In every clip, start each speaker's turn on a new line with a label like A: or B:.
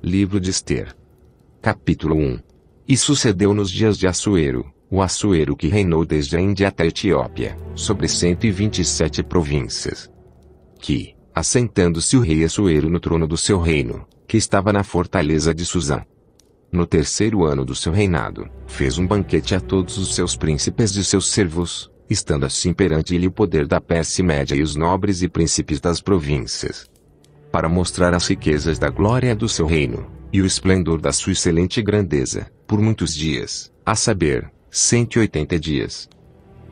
A: Livro de Ester. Capítulo 1. E sucedeu nos dias de Assuero, o Assuero que reinou desde a Índia até a Etiópia, sobre 127 províncias, que, assentando-se o rei Assuero no trono do seu reino, que estava na fortaleza de Susã, no terceiro ano do seu reinado, fez um banquete a todos os seus príncipes e seus servos, estando assim perante ele o poder da Pérsia Média e os nobres e príncipes das províncias, para mostrar as riquezas da glória do seu reino, e o esplendor da sua excelente grandeza, por muitos dias, a saber, 180 dias.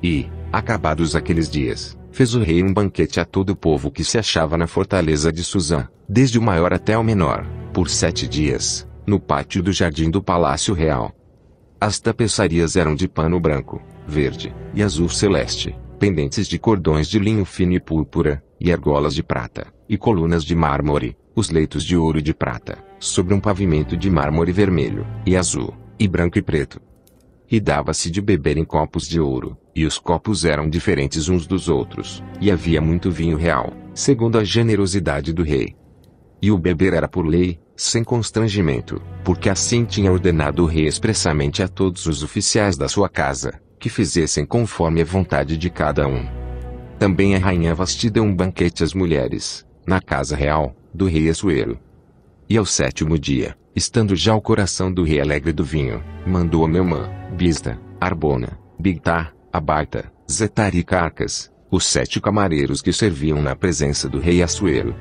A: E, acabados aqueles dias, fez o rei um banquete a todo o povo que se achava na fortaleza de Susã, desde o maior até o menor, por 7 dias, no pátio do jardim do palácio real. As tapeçarias eram de pano branco, verde, e azul celeste, pendentes de cordões de linho fino e púrpura, e argolas de prata, e colunas de mármore, os leitos de ouro e de prata, sobre um pavimento de mármore vermelho, e azul, e branco e preto. E dava-se de beber em copos de ouro, e os copos eram diferentes uns dos outros, e havia muito vinho real, segundo a generosidade do rei. E o beber era por lei, sem constrangimento, porque assim tinha ordenado o rei expressamente a todos os oficiais da sua casa, que fizessem conforme a vontade de cada um. Também a rainha Vasti deu um banquete às mulheres, na casa real, do rei Assuero. E ao 7º dia, estando já o coração do rei alegre do vinho, mandou a Meumã, Bizta, Arbona, Bigtá, Abaita, Zetar e Carcas, os 7 camareiros que serviam na presença do rei Assuero,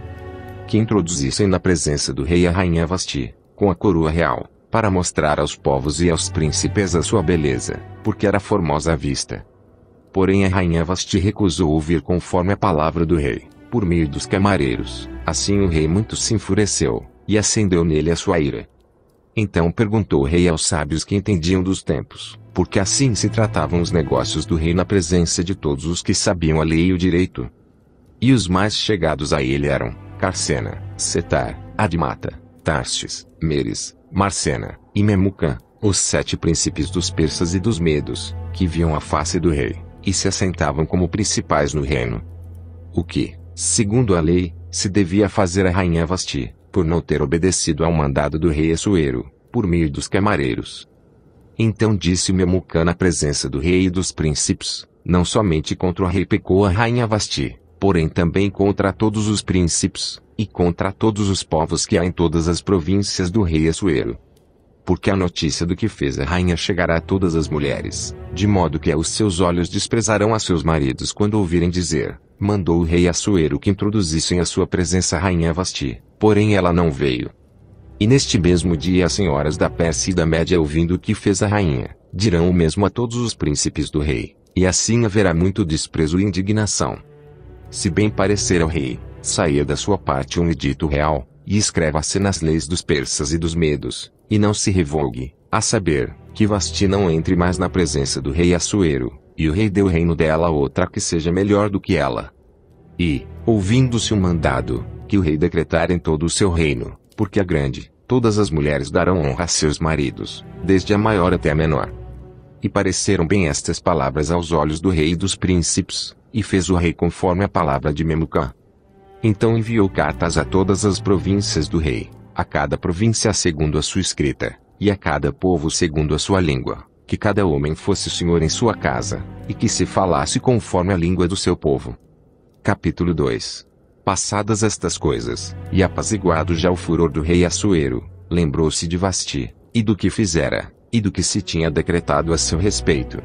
A: que introduzissem na presença do rei a rainha Vasti, com a coroa real, para mostrar aos povos e aos príncipes a sua beleza, porque era formosa à vista. Porém a rainha Vasti recusou ouvir conforme a palavra do rei, por meio dos camareiros. Assim o rei muito se enfureceu, e acendeu nele a sua ira. Então perguntou o rei aos sábios que entendiam dos tempos, porque assim se tratavam os negócios do rei na presença de todos os que sabiam a lei e o direito. E os mais chegados a ele eram Carcena, Setar, Admata, Tarstes, Meres, Marcena, e Memucã, os 7 príncipes dos persas e dos medos, que viam a face do rei, e se assentavam como principais no reino. O que, segundo a lei, se devia fazer a rainha Vasti, por não ter obedecido ao mandado do rei Assuero, por meio dos camareiros. Então disse Memucã na presença do rei e dos príncipes, não somente contra o rei pecou a rainha Vasti, porém também contra todos os príncipes, e contra todos os povos que há em todas as províncias do rei Assuero. Porque a notícia do que fez a rainha chegará a todas as mulheres, de modo que os seus olhos desprezarão a seus maridos quando ouvirem dizer, mandou o rei Assuero que introduzissem a sua presença a rainha Vasti, porém ela não veio. E neste mesmo dia as senhoras da Pérsia e da Média, ouvindo o que fez a rainha, dirão o mesmo a todos os príncipes do rei, e assim haverá muito desprezo e indignação. Se bem parecer ao rei, saia da sua parte um edito real, e escreva-se nas leis dos persas e dos medos, e não se revogue, a saber, que Vasti não entre mais na presença do rei Assuero, e o rei dê o reino dela a outra que seja melhor do que ela. E, ouvindo-se um mandado, que o rei decretar em todo o seu reino, porque a grande, todas as mulheres darão honra a seus maridos, desde a maior até a menor. E pareceram bem estas palavras aos olhos do rei e dos príncipes, e fez o rei conforme a palavra de Memucã. Então enviou cartas a todas as províncias do rei, a cada província segundo a sua escrita, e a cada povo segundo a sua língua, que cada homem fosse senhor em sua casa, e que se falasse conforme a língua do seu povo. Capítulo 2. Passadas estas coisas, e apaziguado já o furor do rei Assuero, lembrou-se de Vasti, e do que fizera, e do que se tinha decretado a seu respeito.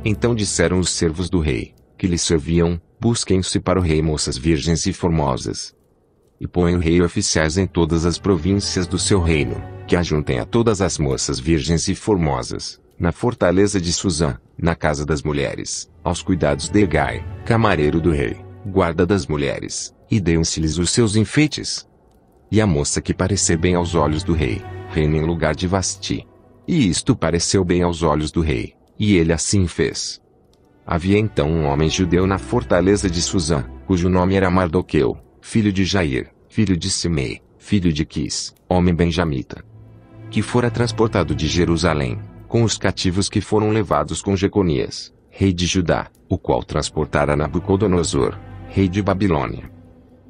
A: Então disseram os servos do rei, que lhe serviam, busquem-se para o rei moças virgens e formosas. E põe o rei oficiais em todas as províncias do seu reino, que ajuntem a todas as moças virgens e formosas, na fortaleza de Susã, na casa das mulheres, aos cuidados de Hegai, camareiro do rei, guarda das mulheres, e deem-se-lhes os seus enfeites. E a moça que parecer bem aos olhos do rei, reina em lugar de Vasti. E isto pareceu bem aos olhos do rei, e ele assim fez. Havia então um homem judeu na fortaleza de Susã, cujo nome era Mardoqueu, filho de Jair, filho de Simei, filho de Quis, homem benjamita, que fora transportado de Jerusalém, com os cativos que foram levados com Jeconias, rei de Judá, o qual transportara Nabucodonosor, rei de Babilônia.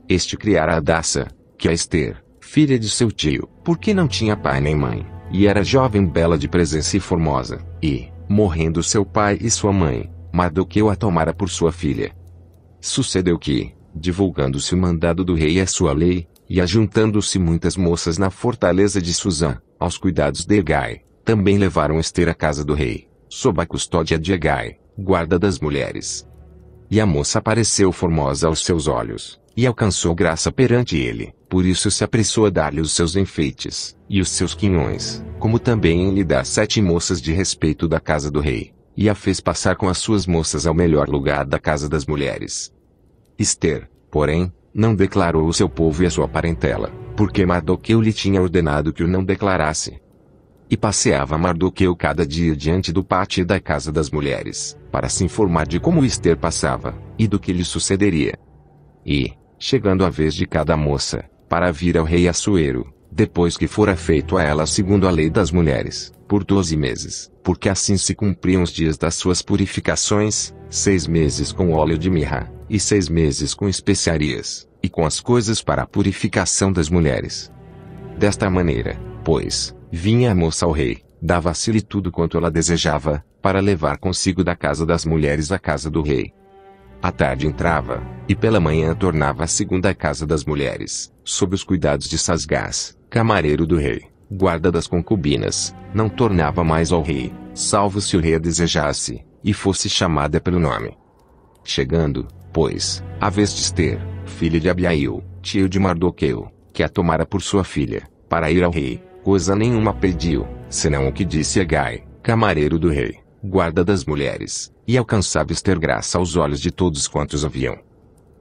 A: Este criara Adassa, que é Ester, filha de seu tio, porque não tinha pai nem mãe, e era jovem, bela de presença e formosa, e, morrendo seu pai e sua mãe, Mardoqueu a tomara por sua filha. Sucedeu que, divulgando-se o mandado do rei e a sua lei, e ajuntando-se muitas moças na fortaleza de Susã, aos cuidados de Hegai, também levaram Ester à casa do rei, sob a custódia de Hegai, guarda das mulheres. E a moça apareceu formosa aos seus olhos, e alcançou graça perante ele, por isso se apressou a dar-lhe os seus enfeites, e os seus quinhões, como também em lhe dar 7 moças de respeito da casa do rei, e a fez passar com as suas moças ao melhor lugar da casa das mulheres. Ester, porém, não declarou o seu povo e a sua parentela, porque Mardoqueu lhe tinha ordenado que o não declarasse. E passeava Mardoqueu cada dia diante do pátio da casa das mulheres, para se informar de como Ester passava, e do que lhe sucederia. E, chegando a vez de cada moça, para vir ao rei Assuero, depois que fora feito a ela segundo a lei das mulheres, por 12 meses, porque assim se cumpriam os dias das suas purificações, 6 meses com óleo de mirra, e 6 meses com especiarias, e com as coisas para a purificação das mulheres. Desta maneira, pois, vinha a moça ao rei, dava-se-lhe tudo quanto ela desejava, para levar consigo da casa das mulheres à casa do rei. À tarde entrava, e pela manhã tornava à segunda casa das mulheres, sob os cuidados de Sasgás, camareiro do rei, guarda das concubinas, não tornava mais ao rei, salvo se o rei a desejasse, e fosse chamada pelo nome. Chegando, pois, a vez de Ester, filha de Abiail, tio de Mardoqueu, que a tomara por sua filha, para ir ao rei, coisa nenhuma pediu, senão o que disse Hegai, camareiro do rei, guarda das mulheres, e alcançava Ester graça aos olhos de todos quantos a viam.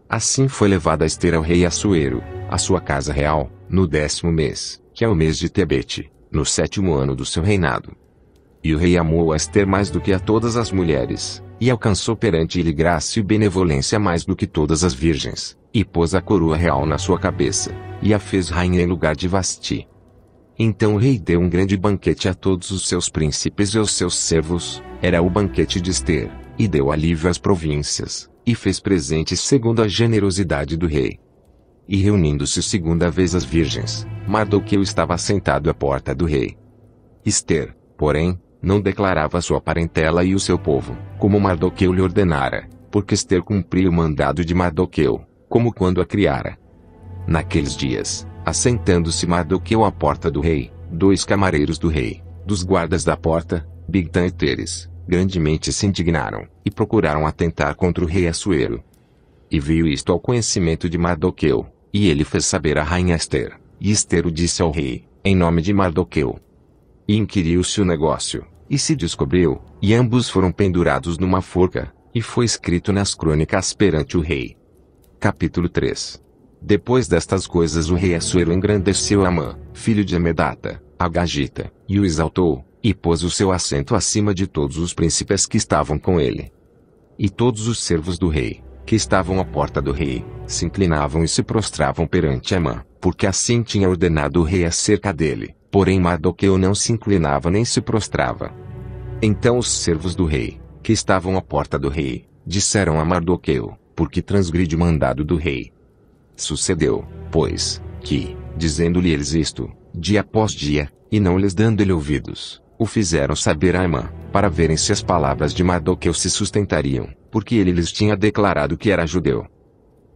A: Assim foi levada Ester ao rei Assuero, à sua casa real, no 10º mês, que é o mês de Tebete, no 7º ano do seu reinado. E o rei amou a Ester mais do que a todas as mulheres, e alcançou perante ele graça e benevolência mais do que todas as virgens, e pôs a coroa real na sua cabeça, e a fez rainha em lugar de Vasti. Então o rei deu um grande banquete a todos os seus príncipes e aos seus servos, era o banquete de Ester, e deu alívio às províncias, e fez presentes segundo a generosidade do rei. E reunindo-se segunda vez as virgens, Mardoqueu estava sentado à porta do rei. Ester, porém, não declarava sua parentela e o seu povo, como Mardoqueu lhe ordenara, porque Ester cumpria o mandado de Mardoqueu, como quando a criara. Naqueles dias, assentando-se Mardoqueu à porta do rei, 2 camareiros do rei, dos guardas da porta, Bigtã e Teres, grandemente se indignaram, e procuraram atentar contra o rei Assuero. E veio isto ao conhecimento de Mardoqueu, e ele fez saber à rainha Ester, e Ester o disse ao rei, em nome de Mardoqueu. E inquiriu-se o negócio, e se descobriu, e ambos foram pendurados numa forca, e foi escrito nas crônicas perante o rei. Capítulo 3. Depois destas coisas o rei Assuero engrandeceu Amã, filho de Amedata, a Gagita, e o exaltou, e pôs o seu assento acima de todos os príncipes que estavam com ele. E todos os servos do rei, que estavam à porta do rei, se inclinavam e se prostravam perante Amã, porque assim tinha ordenado o rei acerca dele, porém Mardoqueu não se inclinava nem se prostrava. Então os servos do rei, que estavam à porta do rei, disseram a Mardoqueu, porque transgride o mandado do rei. Sucedeu, pois, que, dizendo-lhe eles isto, dia após dia, e não lhes dando-lhe ouvidos, o fizeram saber a Amã, para verem se as palavras de Mardoqueu se sustentariam, porque ele lhes tinha declarado que era judeu.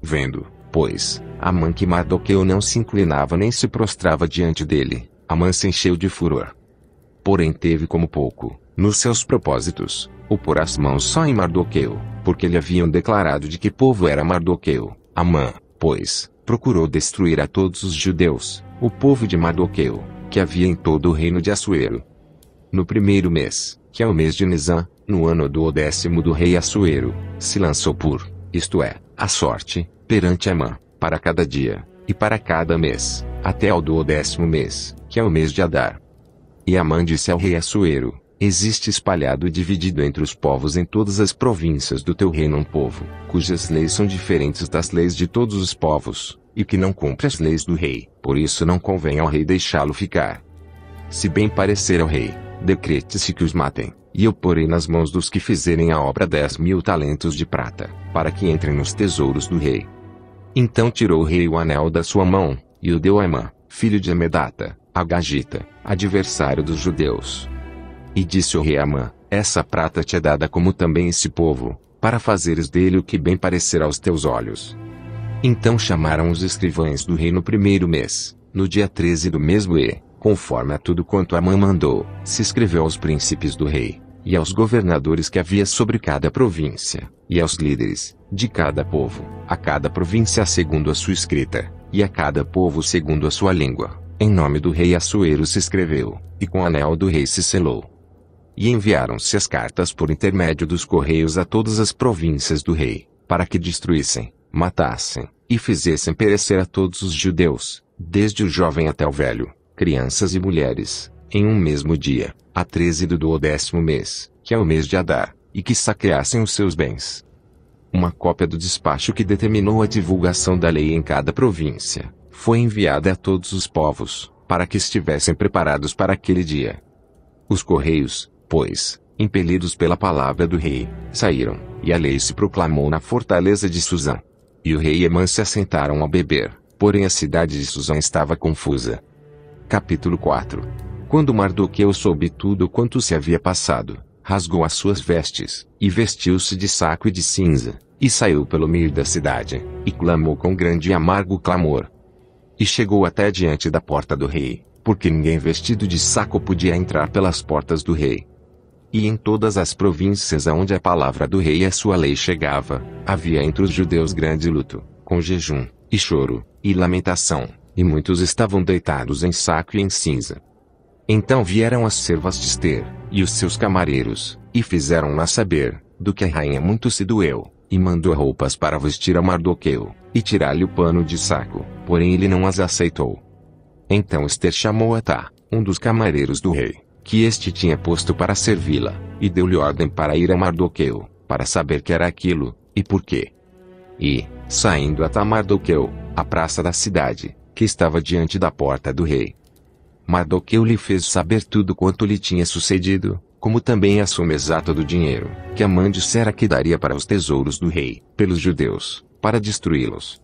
A: Vendo, pois, Amã que Mardoqueu não se inclinava nem se prostrava diante dele, Amã se encheu de furor. Porém teve como pouco, nos seus propósitos, o pôr as mãos só em Mardoqueu, porque lhe haviam declarado de que povo era Mardoqueu. Amã, pois, procurou destruir a todos os judeus, o povo de Mardoqueu, que havia em todo o reino de Assuero. No 1º mês, que é o mês de Nisã, no ano do 10º do rei Assuero, se lançou por, isto é, a sorte, perante Amã, para cada dia, e para cada mês, até ao do 10º mês, que é o mês de Adar. E Amã disse ao rei Assuero: existe espalhado e dividido entre os povos em todas as províncias do teu reino um povo, cujas leis são diferentes das leis de todos os povos, e que não cumpre as leis do rei, por isso não convém ao rei deixá-lo ficar. Se bem parecer ao rei, decrete-se que os matem, e eu porei nas mãos dos que fizerem a obra 10.000 talentos de prata, para que entrem nos tesouros do rei. Então tirou o rei o anel da sua mão, e o deu a Amã, filho de Amedata, Agagita, adversário dos judeus. E disse o rei a Amã: essa prata te é dada como também esse povo, para fazeres dele o que bem parecer aos teus olhos. Então chamaram os escrivães do rei no primeiro mês, no dia 13 do mesmo e, conforme a tudo quanto Amã mandou, se escreveu aos príncipes do rei, e aos governadores que havia sobre cada província, e aos líderes, de cada povo, a cada província segundo a sua escrita, e a cada povo segundo a sua língua. Em nome do rei Assuero se escreveu, e com o anel do rei se selou. E enviaram-se as cartas por intermédio dos correios a todas as províncias do rei, para que destruíssem, matassem, e fizessem perecer a todos os judeus, desde o jovem até o velho, crianças e mulheres, em um mesmo dia, a 13 do 12º mês, que é o mês de Adar, e que saqueassem os seus bens. Uma cópia do despacho que determinou a divulgação da lei em cada província, foi enviada a todos os povos, para que estivessem preparados para aquele dia. Os correios, pois, impelidos pela palavra do rei, saíram, e a lei se proclamou na fortaleza de Susã. E o rei e Amã se assentaram a beber, porém a cidade de Susã estava confusa. Capítulo 4. Quando Mardoqueu soube tudo quanto se havia passado, rasgou as suas vestes, e vestiu-se de saco e de cinza, e saiu pelo meio da cidade, e clamou com grande e amargo clamor. E chegou até diante da porta do rei, porque ninguém vestido de saco podia entrar pelas portas do rei. E em todas as províncias aonde a palavra do rei e a sua lei chegava, havia entre os judeus grande luto, com jejum, e choro, e lamentação, e muitos estavam deitados em saco e em cinza. Então vieram as servas de Ester, e os seus camareiros, e fizeram-na saber, do que a rainha muito se doeu, e mandou roupas para vestir a Mardoqueu, e tirar-lhe o pano de saco, porém ele não as aceitou. Então Ester chamou Atá, um dos camareiros do rei, que este tinha posto para servi-la, e deu-lhe ordem para ir a Mardoqueu, para saber que era aquilo, e por quê. E, saindo Atá Mardoqueu, à praça da cidade, que estava diante da porta do rei, Mardoqueu lhe fez saber tudo quanto lhe tinha sucedido, como também a soma exata do dinheiro, que Amã dissera que daria para os tesouros do rei, pelos judeus, para destruí-los.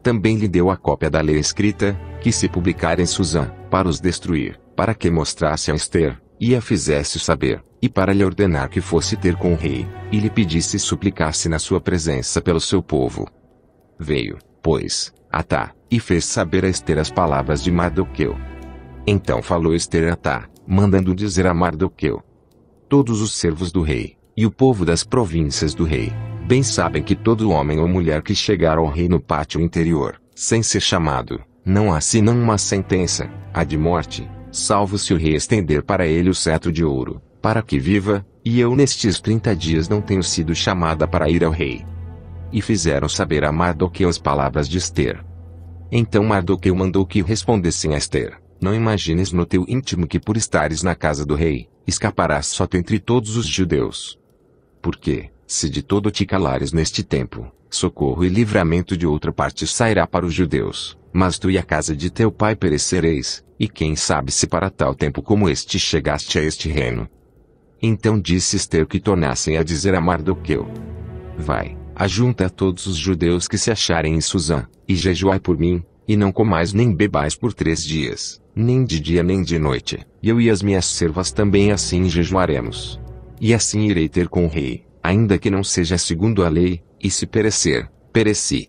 A: Também lhe deu a cópia da lei escrita, que se publicara em Susã, para os destruir, para que mostrasse a Ester, e a fizesse saber, e para lhe ordenar que fosse ter com o rei, e lhe pedisse e suplicasse na sua presença pelo seu povo. Veio, pois, Atá, e fez saber a Ester as palavras de Mardoqueu. Então falou Ester a Atá, mandando dizer a Mardoqueu: todos os servos do rei, e o povo das províncias do rei, bem sabem que todo homem ou mulher que chegar ao rei no pátio interior, sem ser chamado, não há senão uma sentença, a de morte, salvo se o rei estender para ele o cetro de ouro, para que viva, e eu nestes 30 dias não tenho sido chamada para ir ao rei. E fizeram saber a Mardoqueu as palavras de Ester. Então Mardoqueu mandou que respondessem a Ester: não imagines no teu íntimo que por estares na casa do rei, escaparás só entre todos os judeus. Porque, se de todo te calares neste tempo, socorro e livramento de outra parte sairá para os judeus, mas tu e a casa de teu pai perecereis, e quem sabe se para tal tempo como este chegaste a este reino. Então disse Ester que tornassem a dizer a Mardoqueu: vai, ajunta a todos os judeus que se acharem em Susã, e jejuai por mim, e não comais nem bebais por 3 dias, nem de dia nem de noite, e eu e as minhas servas também assim jejuaremos. E assim irei ter com o rei, ainda que não seja segundo a lei, e se perecer, pereci.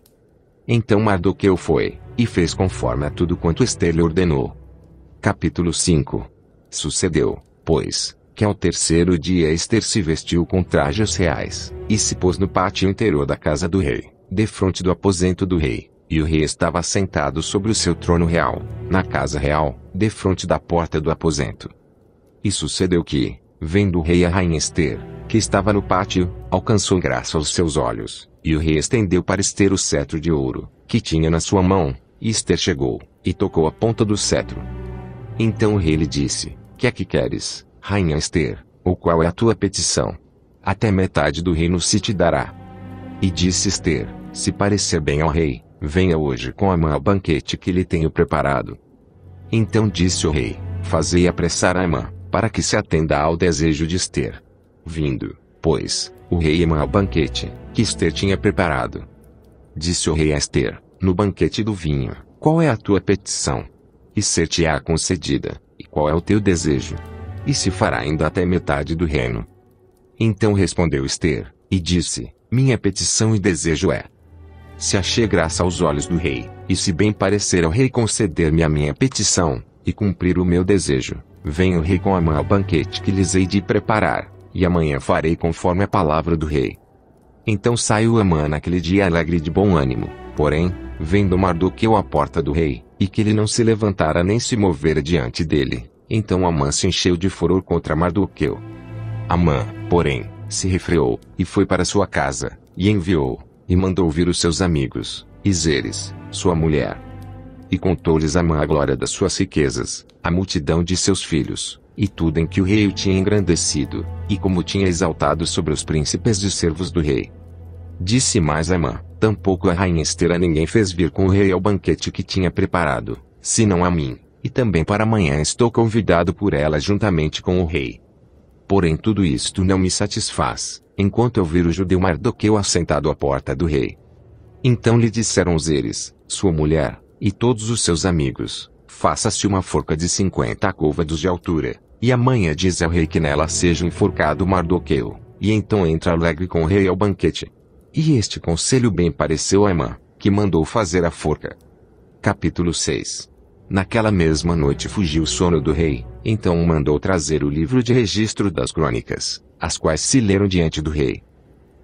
A: Então Mardoqueu foi, e fez conforme a tudo quanto Ester lhe ordenou. Capítulo 5. Sucedeu, pois, que ao 3º dia Ester se vestiu com trajes reais, e se pôs no pátio interior da casa do rei, defronte do aposento do rei. E o rei estava assentado sobre o seu trono real, na casa real, defronte da porta do aposento. E sucedeu que, vendo o rei a rainha Ester, que estava no pátio, alcançou graça aos seus olhos, e o rei estendeu para Ester o cetro de ouro, que tinha na sua mão, e Ester chegou, e tocou a ponta do cetro. Então o rei lhe disse: que é que queres, rainha Ester, ou qual é a tua petição? Até metade do reino se te dará. E disse Ester: se parecer bem ao rei, venha hoje com Amã ao banquete que lhe tenho preparado. Então disse o rei: fazei apressar a Amã, para que se atenda ao desejo de Ester. Vindo, pois, o rei e Amã ao banquete, que Ester tinha preparado. Disse o rei a Ester, no banquete do vinho: qual é a tua petição? e ser-te-á concedida. E qual é o teu desejo? E se fará ainda até metade do reino. Então respondeu Ester, e disse, minha petição e desejo é: se achei graça aos olhos do rei, e se bem parecer ao rei conceder-me a minha petição, e cumprir o meu desejo, venha o rei com Amã ao banquete que lhes hei de preparar, e amanhã farei conforme a palavra do rei. Então saiu Amã naquele dia alegre e de bom ânimo, porém, vendo Mardoqueu à porta do rei, e que ele não se levantara nem se movera diante dele, então Amã se encheu de furor contra Mardoqueu. Amã, porém, se refreou, e foi para sua casa, e enviou, e mandou vir os seus amigos, e Zeres, sua mulher. E contou-lhes Amã a glória das suas riquezas, a multidão de seus filhos, e tudo em que o rei o tinha engrandecido, e como tinha exaltado sobre os príncipes e servos do rei. Disse mais Amã, tampouco a rainha Ester a ninguém fez vir com o rei ao banquete que tinha preparado, senão a mim, e também para amanhã estou convidado por ela juntamente com o rei. Porém tudo isto não me satisfaz, enquanto eu vir o judeu Mardoqueu assentado à porta do rei. Então lhe disseram Zeres, sua mulher, e todos os seus amigos, faça-se uma forca de 50 côvados de altura, e amanhã diz ao rei que nela seja enforcado Mardoqueu, e então entra alegre com o rei ao banquete. E este conselho bem pareceu a Amã, que mandou fazer a forca. Capítulo 6. Naquela mesma noite fugiu o sono do rei, então mandou trazer o livro de registro das crônicas, as quais se leram diante do rei.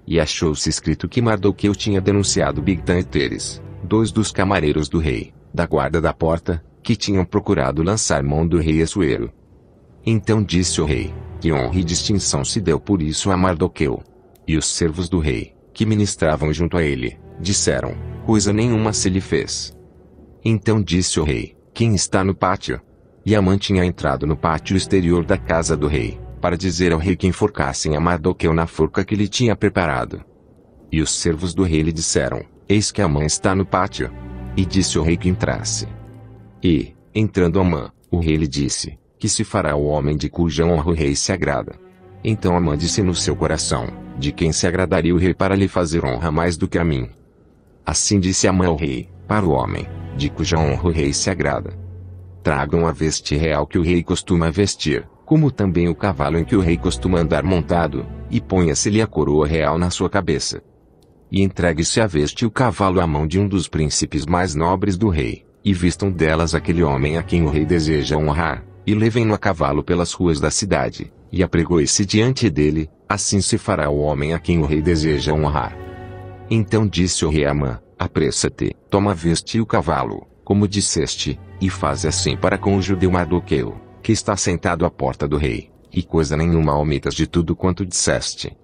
A: E achou-se escrito que Mardoqueu tinha denunciado Bigtã e Teres, dois dos camareiros do rei, da guarda da porta, que tinham procurado lançar mão do rei Assuero. Então disse o rei, que honra e distinção se deu por isso a Mardoqueu. E os servos do rei, que ministravam junto a ele, disseram, coisa nenhuma se lhe fez. Então disse o rei, quem está no pátio? E Amã tinha entrado no pátio exterior da casa do rei, para dizer ao rei que enforcassem a Mardoqueu na forca que lhe tinha preparado. E os servos do rei lhe disseram, eis que Amã está no pátio. E disse o rei que entrasse. E, entrando Amã, o rei lhe disse, que se fará o homem de cuja honra o rei se agrada. Então Amã disse no seu coração, de quem se agradaria o rei para lhe fazer honra mais do que a mim? Assim disse Amã ao rei, para o homem, de cuja honra o rei se agrada. Tragam a veste real que o rei costuma vestir, como também o cavalo em que o rei costuma andar montado, e ponha-se-lhe a coroa real na sua cabeça. E entregue-se a veste e o cavalo à mão de um dos príncipes mais nobres do rei, e vistam delas aquele homem a quem o rei deseja honrar, e levem-no a cavalo pelas ruas da cidade, e apregoe-se diante dele, assim se fará o homem a quem o rei deseja honrar. Então disse o rei a Amã, apressa-te, toma a veste e o cavalo, como disseste, e faz assim para com o judeu Mardoqueu, que está sentado à porta do rei, e coisa nenhuma omitas de tudo quanto disseste.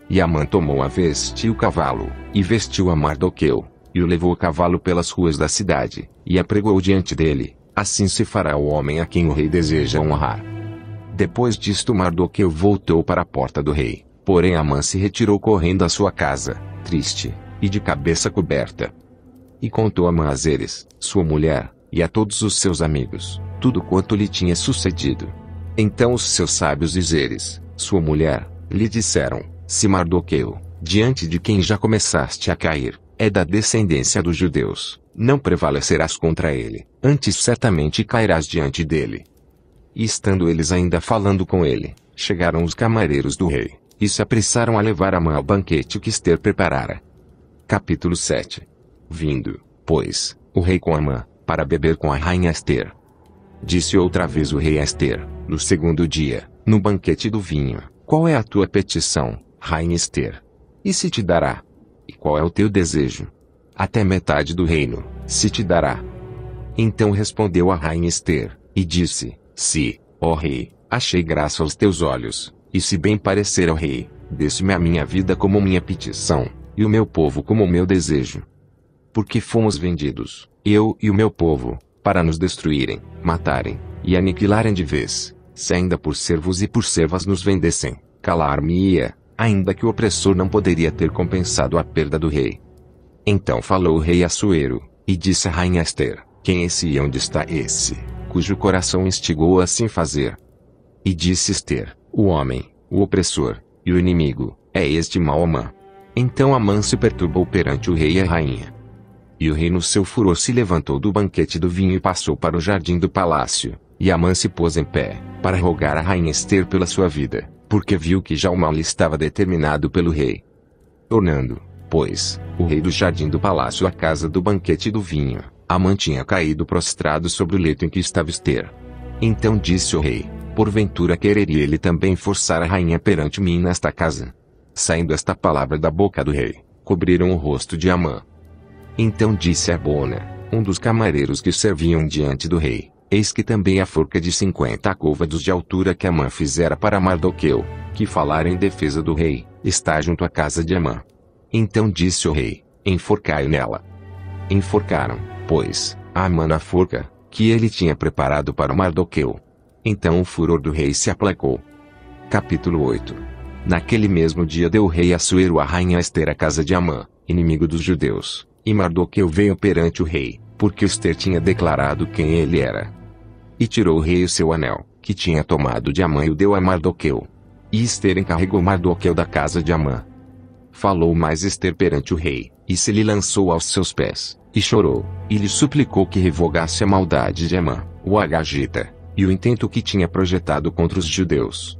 A: E Amã tomou a veste e o cavalo, e vestiu a Mardoqueu, e o levou o cavalo pelas ruas da cidade, e apregou diante dele, assim se fará o homem a quem o rei deseja honrar. Depois disto Mardoqueu voltou para a porta do rei, porém Amã se retirou correndo à sua casa, triste, e de cabeça coberta. E contou Amã a Zeres, sua mulher, e a todos os seus amigos, tudo quanto lhe tinha sucedido. Então os seus sábios e Zeres, sua mulher, lhe disseram, se Mardoqueu, diante de quem já começaste a cair, é da descendência dos judeus, não prevalecerás contra ele, antes certamente cairás diante dele. E estando eles ainda falando com ele, chegaram os camareiros do rei, e se apressaram a levar Amã ao banquete que Ester preparara. Capítulo 7. Vindo, pois, o rei com Amã, para beber com a rainha Ester. Disse outra vez o rei a Ester, no segundo dia, no banquete do vinho, qual é a tua petição, rainha Ester? E se te dará? E qual é o teu desejo? Até metade do reino, se te dará. Então respondeu a rainha Ester, e disse, se, ó rei, achei graça aos teus olhos, e se bem parecer ao rei, desse-me a minha vida como minha petição, e o meu povo como meu desejo. Porque fomos vendidos, eu e o meu povo, para nos destruírem, matarem, e aniquilarem de vez, se ainda por servos e por servas nos vendessem, calar-me-ia, ainda que o opressor não poderia ter compensado a perda do rei. Então falou o rei Assuero, e disse a rainha Ester, quem é esse e onde está esse, cujo coração instigou a assim fazer? E disse Ester, o homem, o opressor, e o inimigo, é este mau Amã. Então Amã se perturbou perante o rei e a rainha. E o rei no seu furor se levantou do banquete do vinho e passou para o jardim do palácio, e Amã se pôs em pé, para rogar a rainha Ester pela sua vida, porque viu que já o mal lhe estava determinado pelo rei. Tornando, pois, o rei do jardim do palácio à casa do banquete do vinho, Amã tinha caído prostrado sobre o leito em que estava Ester. Então disse o rei, porventura quereria ele também forçar a rainha perante mim nesta casa? Saindo esta palavra da boca do rei, cobriram o rosto de Amã. Então disse Arbona, um dos camareiros que serviam diante do rei, eis que também a forca de 50 côvados de altura que Amã fizera para Mardoqueu, que falara em defesa do rei, está junto à casa de Amã. Então disse o rei, enforcai-o nela. Enforcaram, pois, Amã na forca, que ele tinha preparado para Mardoqueu. Então o furor do rei se aplacou. Capítulo 8. Naquele mesmo dia deu o rei Assuero a rainha Ester à casa de Amã, inimigo dos judeus, e Mardoqueu veio perante o rei, porque Ester tinha declarado quem ele era. E tirou o rei o seu anel, que tinha tomado de Amã e o deu a Mardoqueu. E Ester encarregou Mardoqueu da casa de Amã. Falou mais Ester perante o rei, e se lhe lançou aos seus pés, e chorou, e lhe suplicou que revogasse a maldade de Amã, o Agagita, e o intento que tinha projetado contra os judeus.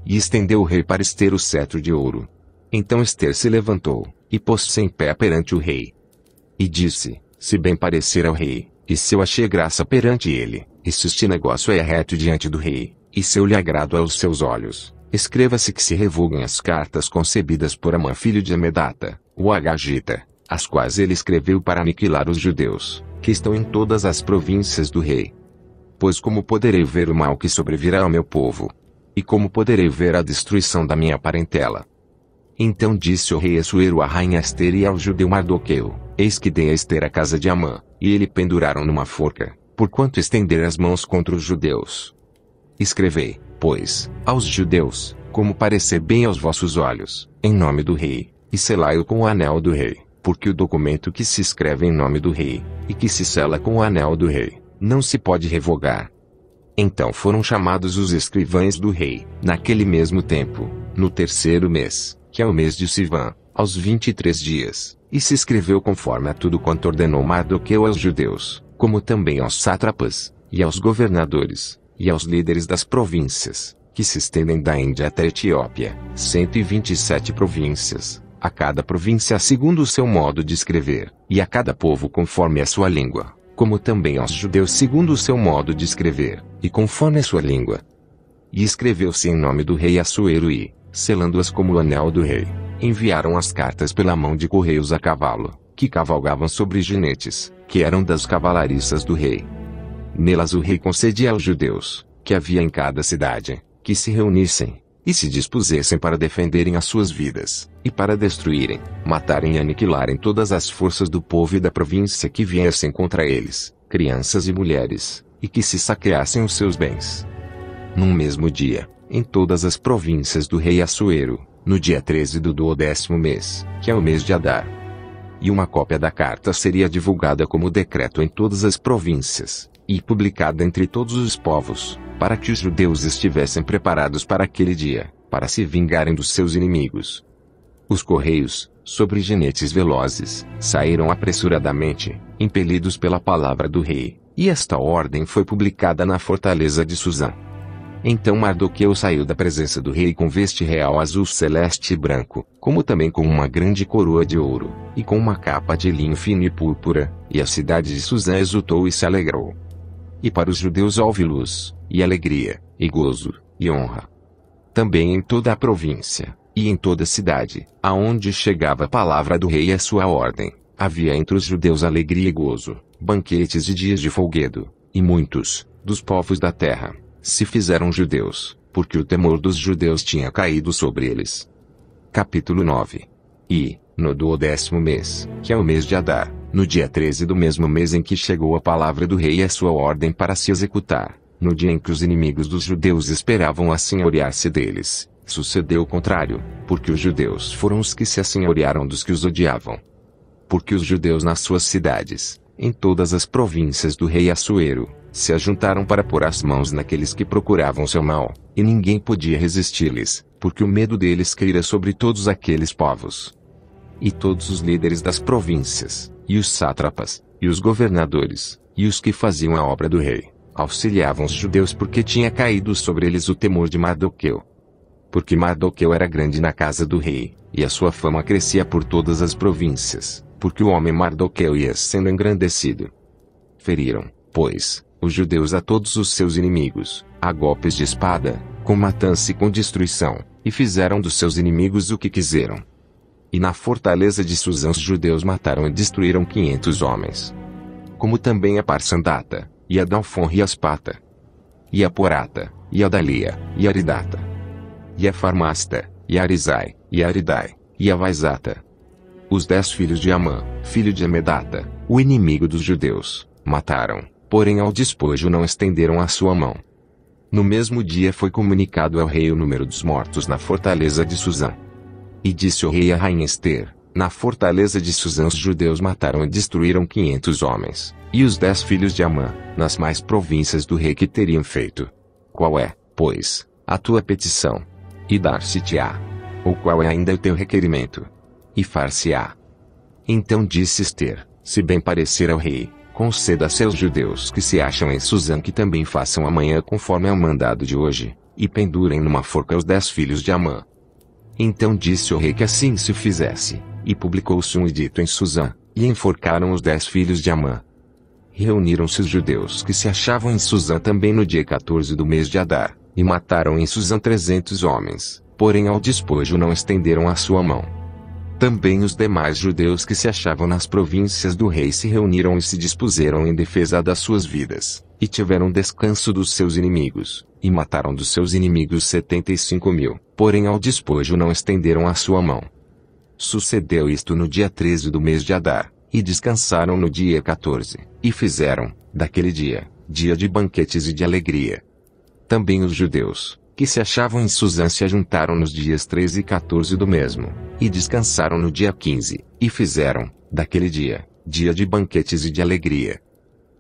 A: E estendeu o rei para Ester o cetro de ouro. Então Ester se levantou, e pôs-se em pé perante o rei. E disse, se bem parecer ao rei, e se eu achei graça perante ele, e se este negócio é reto diante do rei, e se eu lhe agrado aos seus olhos, escreva-se que se revoguem as cartas concebidas por Amã filho de Amedata, o Agagita, as quais ele escreveu para aniquilar os judeus, que estão em todas as províncias do rei. Pois como poderei ver o mal que sobrevirá ao meu povo? E como poderei ver a destruição da minha parentela? Então disse o rei Assuero à rainha Ester e ao judeu Mardoqueu, eis que dei a Ester a casa de Amã, e ele penduraram numa forca, porquanto estender as mãos contra os judeus. Escrevei, pois, aos judeus, como parecer bem aos vossos olhos, em nome do rei, e selai-o com o anel do rei, porque o documento que se escreve em nome do rei, e que se sela com o anel do rei, não se pode revogar. Então foram chamados os escrivães do rei, naquele mesmo tempo, no 3º mês, que é o mês de Sivan, aos 23 dias, e se escreveu conforme a tudo quanto ordenou Mardoqueu aos judeus, como também aos sátrapas, e aos governadores, e aos líderes das províncias, que se estendem da Índia até a Etiópia, 127 províncias, a cada província segundo o seu modo de escrever, e a cada povo conforme a sua língua, como também aos judeus segundo o seu modo de escrever, e conforme a sua língua. E escreveu-se em nome do rei Assuero e, selando-as como o anel do rei, enviaram as cartas pela mão de correios a cavalo, que cavalgavam sobre jinetes, que eram das cavalariças do rei. Nelas o rei concedia aos judeus, que havia em cada cidade, que se reunissem, e se dispusessem para defenderem as suas vidas, e para destruírem, matarem e aniquilarem todas as forças do povo e da província que viessem contra eles, crianças e mulheres, e que se saqueassem os seus bens. Num mesmo dia, em todas as províncias do rei Assuero, no dia 13 do 12º mês, que é o mês de Adar. E uma cópia da carta seria divulgada como decreto em todas as províncias, e publicada entre todos os povos, para que os judeus estivessem preparados para aquele dia, para se vingarem dos seus inimigos. Os correios, sobre jinetes velozes, saíram apressuradamente, impelidos pela palavra do rei, e esta ordem foi publicada na fortaleza de Susã. Então Mardoqueu saiu da presença do rei com veste real azul celeste e branco, como também com uma grande coroa de ouro, e com uma capa de linho fino e púrpura, e a cidade de Susã exultou e se alegrou. E para os judeus houve luz, e alegria, e gozo, e honra. Também em toda a província, e em toda a cidade, aonde chegava a palavra do rei e a sua ordem, havia entre os judeus alegria e gozo, banquetes e dias de folguedo, e muitos, dos povos da terra, se fizeram judeus, porque o temor dos judeus tinha caído sobre eles. Capítulo 9. E, no 12º mês, que é o mês de Adar, no dia 13 do mesmo mês em que chegou a palavra do rei e a sua ordem para se executar, no dia em que os inimigos dos judeus esperavam assenhorear-se deles, sucedeu o contrário, porque os judeus foram os que se assenhorearam dos que os odiavam. Porque os judeus nas suas cidades, em todas as províncias do rei Assuero, se ajuntaram para pôr as mãos naqueles que procuravam seu mal, e ninguém podia resistir-lhes, porque o medo deles caíra sobre todos aqueles povos. e todos os líderes das províncias, e os sátrapas, e os governadores, e os que faziam a obra do rei, auxiliavam os judeus porque tinha caído sobre eles o temor de Mardoqueu. Porque Mardoqueu era grande na casa do rei, e a sua fama crescia por todas as províncias, porque o homem Mardoqueu ia sendo engrandecido. Feriram, pois, os judeus a todos os seus inimigos, a golpes de espada, com matança e com destruição, e fizeram dos seus inimigos o que quiseram. E na fortaleza de Susã os judeus mataram e destruíram 500 homens. Como também a Parsandata, e a Dalfon e a Aspata, e a Porata, e a Dalia, e a Aridata, e a Farmasta, e a Arizai, e a Aridai, e a Vaizata. Os 10 filhos de Amã, filho de Amedata, o inimigo dos judeus, mataram, porém ao despojo não estenderam a sua mão. No mesmo dia foi comunicado ao rei o número dos mortos na fortaleza de Susã. E disse o rei à rainha Ester: na fortaleza de Susã os judeus mataram e destruíram 500 homens, e os 10 filhos de Amã, nas mais províncias do rei que teriam feito. Qual é, pois, a tua petição? E dar-se-te-á. Ou qual é ainda o teu requerimento? E far-se-á. Então disse Ester: se bem parecer ao rei, conceda a seus judeus que se acham em Susã que também façam amanhã conforme ao mandado de hoje, e pendurem numa forca os 10 filhos de Amã. Então disse o rei que assim se fizesse, e publicou-se um edito em Susã, e enforcaram os 10 filhos de Amã. Reuniram-se os judeus que se achavam em Susã também no dia 14 do mês de Adar, e mataram em Susã 300 homens, porém ao despojo não estenderam a sua mão. Também os demais judeus que se achavam nas províncias do rei se reuniram e se dispuseram em defesa das suas vidas, e tiveram descanso dos seus inimigos, e mataram dos seus inimigos 75.000, porém ao despojo não estenderam a sua mão. Sucedeu isto no dia 13 do mês de Adar, e descansaram no dia 14, e fizeram, daquele dia, dia de banquetes e de alegria. Também os judeus, que se achavam em Susã se ajuntaram nos dias 13 e 14 do mesmo, e descansaram no dia 15, e fizeram, daquele dia, dia de banquetes e de alegria.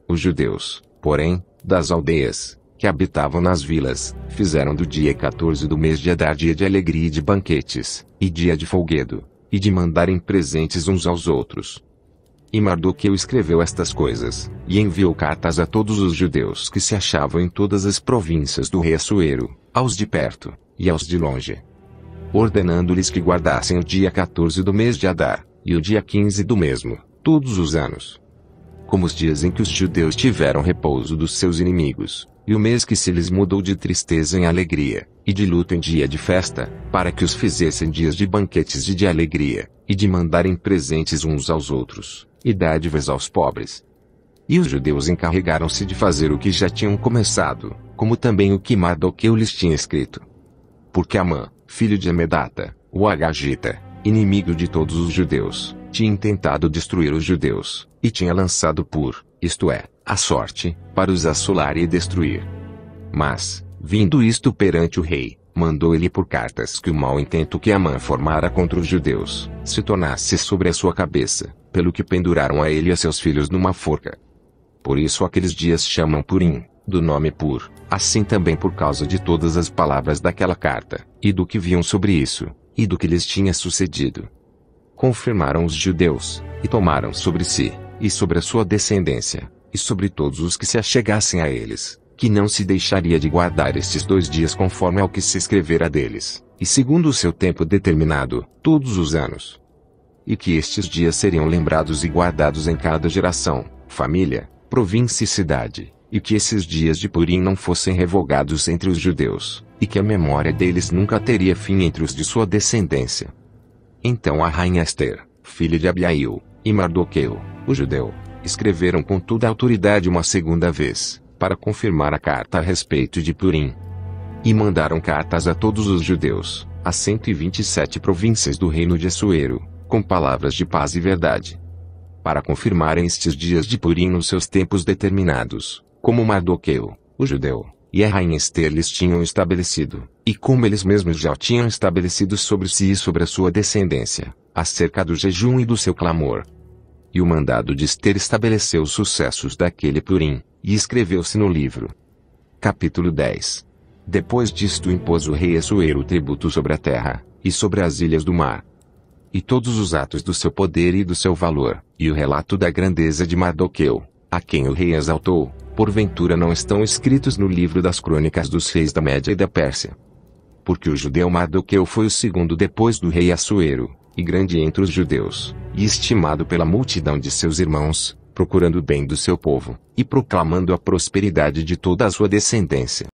A: Os judeus, porém, das aldeias, que habitavam nas vilas, fizeram do dia 14 do mês de Adar dia de alegria e de banquetes, e dia de folguedo, e de mandarem presentes uns aos outros. E Mardoqueu escreveu estas coisas, e enviou cartas a todos os judeus que se achavam em todas as províncias do rei Assuero, aos de perto, e aos de longe, ordenando-lhes que guardassem o dia 14 do mês de Adar, e o dia 15 do mesmo, todos os anos, como os dias em que os judeus tiveram repouso dos seus inimigos, e o mês que se lhes mudou de tristeza em alegria, e de luto em dia de festa, para que os fizessem dias de banquetes e de alegria, e de mandarem presentes uns aos outros, e dádivas aos pobres. E os judeus encarregaram-se de fazer o que já tinham começado, como também o que Mardoqueu lhes tinha escrito. Porque Amã, filho de Amedata, o Agagita, inimigo de todos os judeus, tinha tentado destruir os judeus, e tinha lançado isto é, a sorte, para os assolar e destruir. Mas, vindo isto perante o rei, mandou ele por cartas que o mau intento que Amã formara contra os judeus, se tornasse sobre a sua cabeça, pelo que penduraram a ele e a seus filhos numa forca. Por isso aqueles dias chamam Purim, do nome Pur, assim também por causa de todas as palavras daquela carta, e do que viam sobre isso, e do que lhes tinha sucedido. Confirmaram os judeus, e tomaram sobre si, e sobre a sua descendência, e sobre todos os que se achegassem a eles, que não se deixaria de guardar estes 2 dias conforme ao que se escrevera deles, e segundo o seu tempo determinado, todos os anos. E que estes dias seriam lembrados e guardados em cada geração, família, província e cidade, e que esses dias de Purim não fossem revogados entre os judeus, e que a memória deles nunca teria fim entre os de sua descendência. Então a rainha Ester, filha de Abiail, e Mardoqueu, o judeu, escreveram com toda a autoridade uma segunda vez, para confirmar a carta a respeito de Purim. E mandaram cartas a todos os judeus, a 127 províncias do reino de Assuero, com palavras de paz e verdade, para confirmarem estes dias de Purim nos seus tempos determinados, como Mardoqueu, o judeu, e a rainha Ester lhes tinham estabelecido, e como eles mesmos já tinham estabelecido sobre si e sobre a sua descendência, acerca do jejum e do seu clamor. E o mandado de Ester estabeleceu os sucessos daquele Purim, e escreveu-se no livro. Capítulo 10. Depois disto impôs o rei Assuero tributo sobre a terra, e sobre as ilhas do mar. e todos os atos do seu poder e do seu valor, e o relato da grandeza de Mardoqueu, a quem o rei exaltou, porventura não estão escritos no livro das crônicas dos reis da Média e da Pérsia. Porque o judeu Mardoqueu foi o segundo depois do rei Assuero, e grande entre os judeus, e estimado pela multidão de seus irmãos, procurando o bem do seu povo, e proclamando a prosperidade de toda a sua descendência.